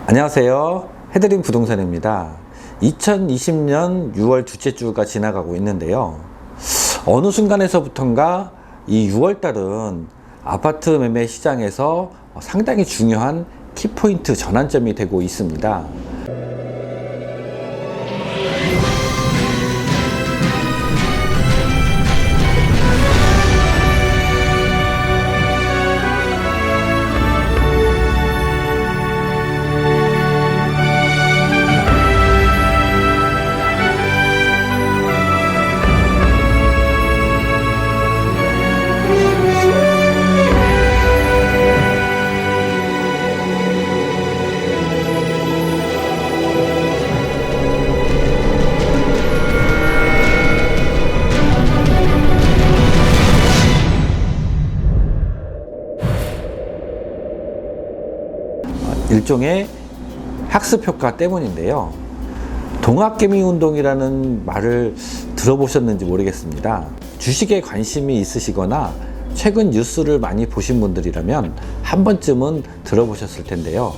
안녕하세요. 해드림 부동산입니다. 2020년 6월 둘째 주가 지나가고 있는데요. 어느 순간에서부턴가 이 6월달은 아파트 매매 시장에서 상당히 중요한 키포인트 전환점이 되고 있습니다. 일종의 학습 효과 때문인데요. 동학개미 운동이라는 말을 들어보셨는지 모르겠습니다. 주식에 관심이 있으시거나 최근 뉴스를 많이 보신 분들이라면 한 번쯤은 들어보셨을 텐데요.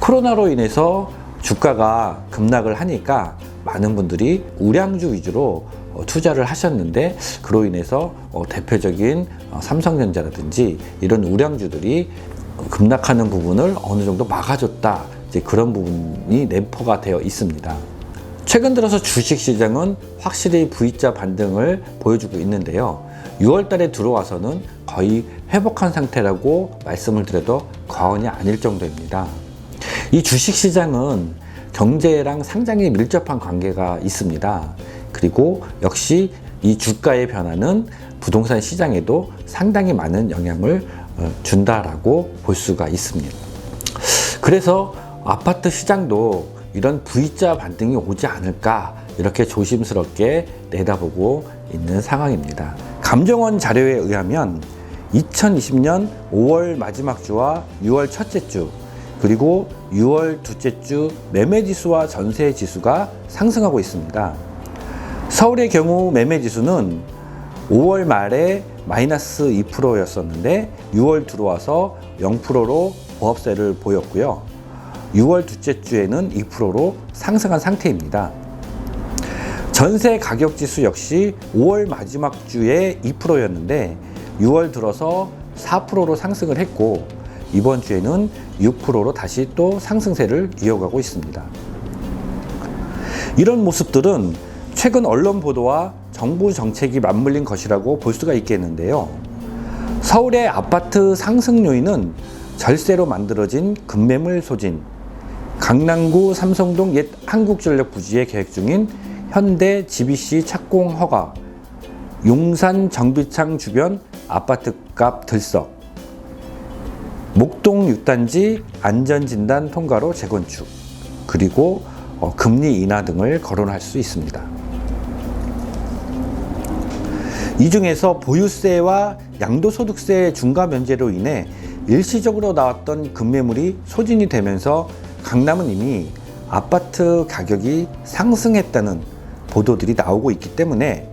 코로나로 인해서 주가가 급락을 하니까 많은 분들이 우량주 위주로 투자를 하셨는데, 그로 인해서 대표적인 삼성전자라든지 이런 우량주들이 급락하는 부분을 어느 정도 막아줬다, 이제 그런 부분이 내포가 되어 있습니다. 최근 들어서 주식시장은 확실히 V자 반등을 보여주고 있는데요. 6월 달에 들어와서는 거의 회복한 상태라고 말씀을 드려도 과언이 아닐 정도입니다. 이 주식시장은 경제랑 상당히 밀접한 관계가 있습니다. 그리고 역시 이 주가의 변화는 부동산 시장에도 상당히 많은 영향을 준다라고 볼 수가 있습니다. 그래서 아파트 시장도 이런 V자 반등이 오지 않을까, 이렇게 조심스럽게 내다보고 있는 상황입니다. 감정원 자료에 의하면 2020년 5월 마지막 주와 6월 첫째 주, 그리고 6월 둘째 주 매매지수와 전세지수가 상승하고 있습니다. 서울의 경우 매매지수는 5월 말에 마이너스 2%였었는데 6월 들어와서 0%로 보합세를 보였고요. 6월 둘째 주에는 2%로 상승한 상태입니다. 전세 가격 지수 역시 5월 마지막 주에 2%였는데 6월 들어서 4%로 상승을 했고, 이번 주에는 6%로 다시 또 상승세를 이어가고 있습니다. 이런 모습들은 최근 언론 보도와 정부 정책이 맞물린 것이라고 볼 수가 있겠는데요. 서울의 아파트 상승 요인은 절세로 만들어진 급매물 소진, 강남구 삼성동 옛 한국전력 부지에 계획 중인 현대 GBC 착공 허가, 용산 정비창 주변 아파트값 들썩, 목동 6단지 안전진단 통과로 재건축, 그리고 금리 인하 등을 거론할 수 있습니다. 이 중에서 보유세와 양도소득세 중과 면제로 인해 일시적으로 나왔던 급매물이 소진이 되면서 강남은 이미 아파트 가격이 상승했다는 보도들이 나오고 있기 때문에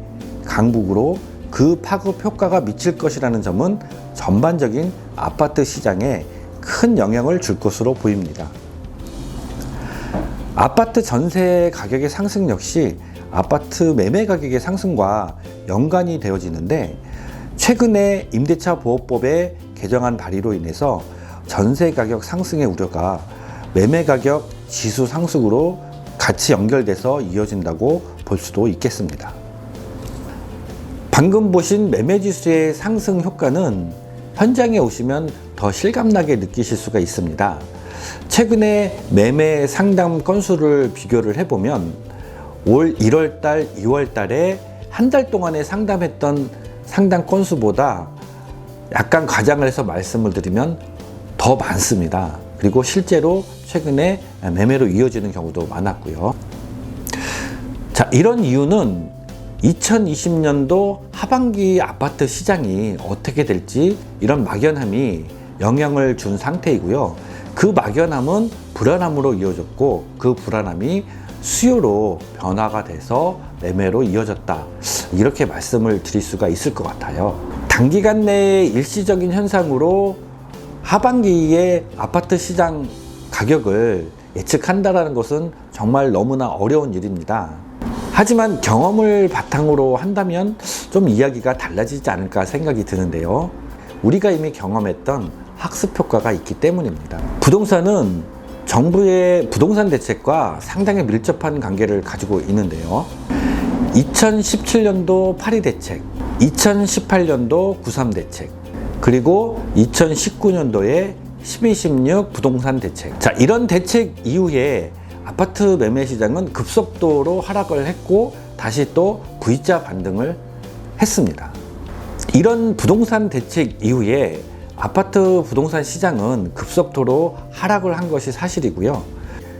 강북으로 그 파급 효과가 미칠 것이라는 점은 전반적인 아파트 시장에 큰 영향을 줄 것으로 보입니다. 아파트 전세 가격의 상승 역시 아파트 매매 가격의 상승과 연관이 되어지는데, 최근에 임대차 보호법의 개정안 발의로 인해서 전세 가격 상승의 우려가 매매 가격 지수 상승으로 같이 연결돼서 이어진다고 볼 수도 있겠습니다. 방금 보신 매매 지수의 상승 효과는 현장에 오시면 더 실감나게 느끼실 수가 있습니다. 최근에 매매 상담 건수를 비교를 해보면 올 1월달, 2월달에 한 달 동안에 상담했던 상담 건수보다 약간 과장을 해서 말씀을 드리면 더 많습니다. 그리고 실제로 최근에 매매로 이어지는 경우도 많았고요. 자, 이런 이유는 2020년도 하반기 아파트 시장이 어떻게 될지 이런 막연함이 영향을 준 상태이고요. 그 막연함은 불안함으로 이어졌고, 그 불안함이 수요로 변화가 돼서 매매로 이어졌다, 이렇게 말씀을 드릴 수가 있을 것 같아요. 단기간 내에 일시적인 현상으로 하반기에 아파트 시장 가격을 예측한다는 것은 정말 너무나 어려운 일입니다. 하지만 경험을 바탕으로 한다면 좀 이야기가 달라지지 않을까 생각이 드는데요. 우리가 이미 경험했던 학습 효과가 있기 때문입니다. 부동산은 정부의 부동산 대책과 상당히 밀접한 관계를 가지고 있는데요. 2017년도 파리 대책, 2018년도 93 대책, 그리고 2019년도에 1216 부동산 대책. 자, 이런 대책 이후에 아파트 매매 시장은 급속도로 하락을 했고 다시 또 V자 반등을 했습니다. 이런 부동산 대책 이후에 아파트 부동산 시장은 급속도로 하락을 한 것이 사실이고요.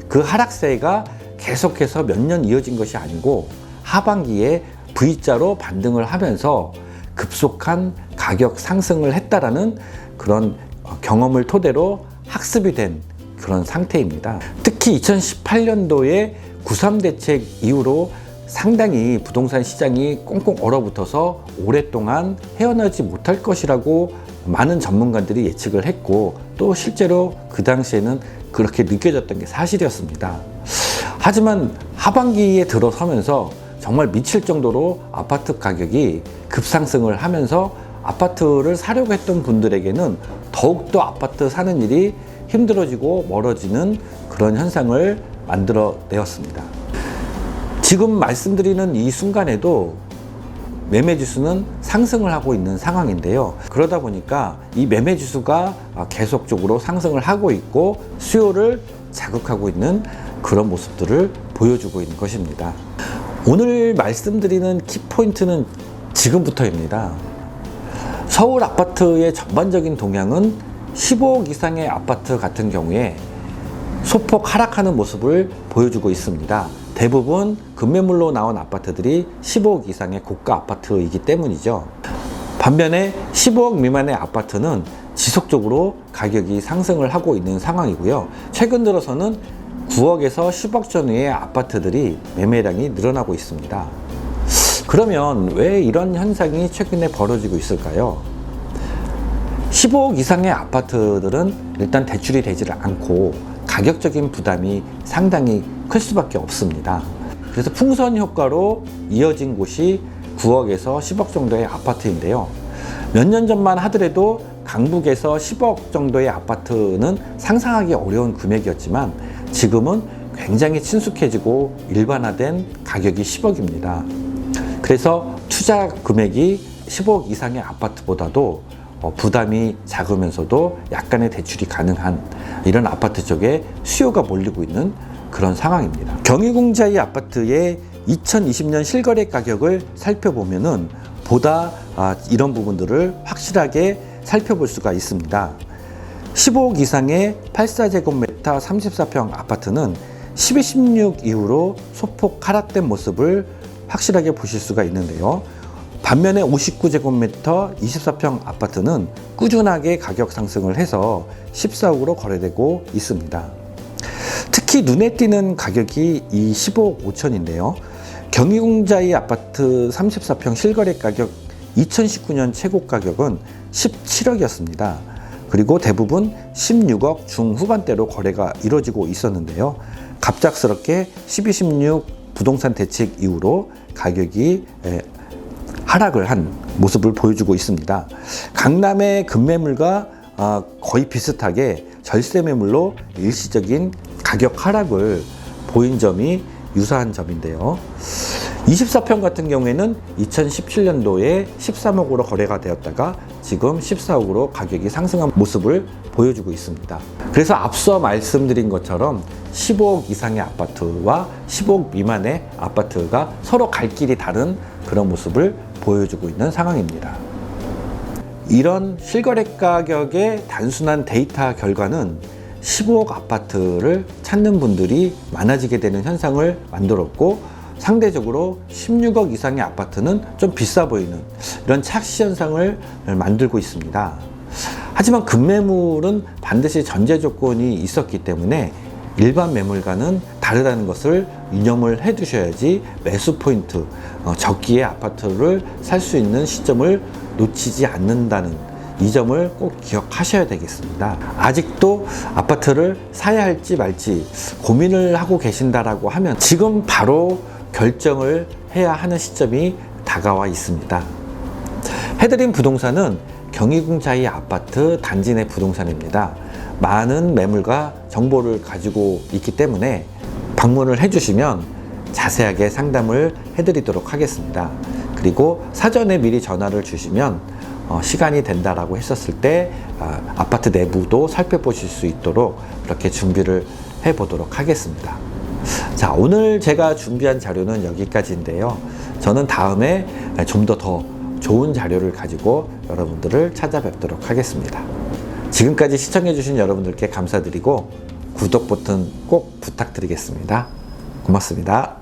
그 하락세가 계속해서 몇 년 이어진 것이 아니고 하반기에 V자로 반등을 하면서 급속한 가격 상승을 했다라는 그런 경험을 토대로 학습이 된 그런 상태입니다. 특히 2018년도에 93 대책 이후로 상당히 부동산 시장이 꽁꽁 얼어붙어서 오랫동안 헤어나지 못할 것이라고 많은 전문가들이 예측을 했고 또 실제로 그 당시에는 그렇게 느껴졌던 게 사실이었습니다. 하지만 하반기에 들어서면서 정말 미칠 정도로 아파트 가격이 급상승을 하면서 아파트를 사려고 했던 분들에게는 더욱더 아파트 사는 일이 힘들어지고 멀어지는 그런 현상을 만들어내었습니다. 지금 말씀드리는 이 순간에도 매매지수는 상승을 하고 있는 상황인데요. 그러다 보니까 이 매매지수가 계속적으로 상승을 하고 있고 수요를 자극하고 있는 그런 모습들을 보여주고 있는 것입니다. 오늘 말씀드리는 키포인트는 지금부터입니다. 서울 아파트의 전반적인 동향은 15억 이상의 아파트 같은 경우에 소폭 하락하는 모습을 보여주고 있습니다. 대부분 급매물로 나온 아파트들이 15억 이상의 고가 아파트이기 때문이죠. 반면에 15억 미만의 아파트는 지속적으로 가격이 상승을 하고 있는 상황이고요. 최근 들어서는 9억에서 10억 전후의 아파트들이 매매량이 늘어나고 있습니다. 그러면 왜 이런 현상이 최근에 벌어지고 있을까요? 15억 이상의 아파트들은 일단 대출이 되지 않고 가격적인 부담이 상당히 클 수밖에 없습니다. 그래서 풍선 효과로 이어진 곳이 9억에서 10억 정도의 아파트인데요. 몇 년 전만 하더라도 강북에서 10억 정도의 아파트는 상상하기 어려운 금액이었지만 지금은 굉장히 친숙해지고 일반화된 가격이 10억입니다. 그래서 투자 금액이 15억 이상의 아파트보다도 부담이 작으면서도 약간의 대출이 가능한 이런 아파트 쪽에 수요가 몰리고 있는 그런 상황입니다. 경희궁자이 아파트의 2020년 실거래 가격을 살펴보면은 보다 이런 부분들을 확실하게 살펴볼 수가 있습니다. 15억 이상의 84제곱미터 34평 아파트는 1216 이후로 소폭 하락된 모습을 확실하게 보실 수가 있는데요. 반면에 59제곱미터 24평 아파트는 꾸준하게 가격 상승을 해서 14억으로 거래되고 있습니다. 특히 눈에 띄는 가격이 이 15억 5천인데요. 경희궁자이 아파트 34평 실거래 가격 2019년 최고 가격은 17억이었습니다. 그리고 대부분 16억 중후반대로 거래가 이루어지고 있었는데요. 갑작스럽게 12.16 부동산 대책 이후로 가격이 하락을 한 모습을 보여주고 있습니다. 강남의 급매물과 거의 비슷하게 절세 매물로 일시적인 가격 하락을 보인 점이 유사한 점인데요. 24평 같은 경우에는 2017년도에 13억으로 거래가 되었다가 지금 14억으로 가격이 상승한 모습을 보여주고 있습니다. 그래서 앞서 말씀드린 것처럼 15억 이상의 아파트와 15억 미만의 아파트가 서로 갈 길이 다른 그런 모습을 보여주고 있는 상황입니다. 이런 실거래 가격의 단순한 데이터 결과는 15억 아파트를 찾는 분들이 많아지게 되는 현상을 만들었고 상대적으로 16억 이상의 아파트는 좀 비싸 보이는 이런 착시 현상을 만들고 있습니다. 하지만 급매물은 반드시 전제 조건이 있었기 때문에 일반 매물과는 다르다는 것을 유념을 해 두셔야지 매수 포인트, 적기에 아파트를 살 수 있는 시점을 놓치지 않는다는 이 점을 꼭 기억하셔야 되겠습니다. 아직도 아파트를 사야 할지 말지 고민을 하고 계신다라고 하면 지금 바로 결정을 해야 하는 시점이 다가와 있습니다. 해드림 부동산은 경희궁자이 아파트 단지 내 부동산입니다. 많은 매물과 정보를 가지고 있기 때문에 방문을 해주시면 자세하게 상담을 해드리도록 하겠습니다. 그리고 사전에 미리 전화를 주시면 시간이 된다라고 했었을 때 아파트 내부도 살펴보실 수 있도록 그렇게 준비를 해 보도록 하겠습니다. 자, 오늘 제가 준비한 자료는 여기까지인데요. 저는 다음에 좀 더 좋은 자료를 가지고 여러분들을 찾아뵙도록 하겠습니다. 지금까지 시청해주신 여러분들께 감사드리고 구독 버튼 꼭 부탁드리겠습니다. 고맙습니다.